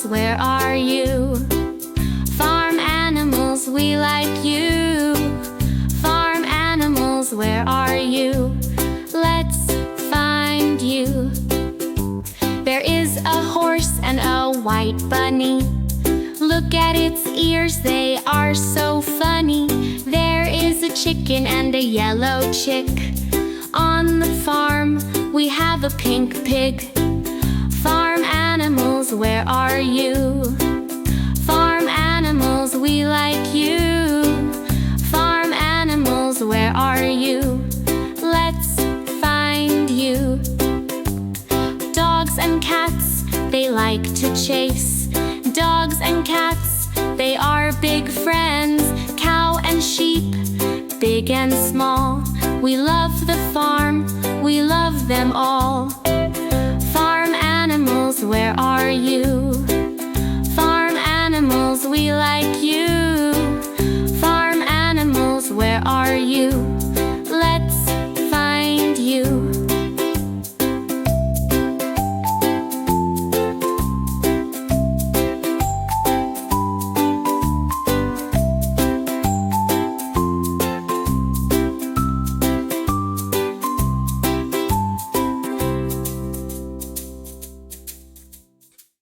animals, where are you? Farm animals, we like you. Farm animals, where are you? Let's find you. There is a horse and a white bunny. Look at its ears, they are so funny. There is a chicken and a yellow chick. On the farm, we have a pink pig. Farm animals, where are you? Farm animals, we like you. Farm animals, where are you? Let's find you. Dogs and cats, they like to chase. Dogs and cats, they are big friends. Cow and sheep, big and small. We love the farm, we love them all.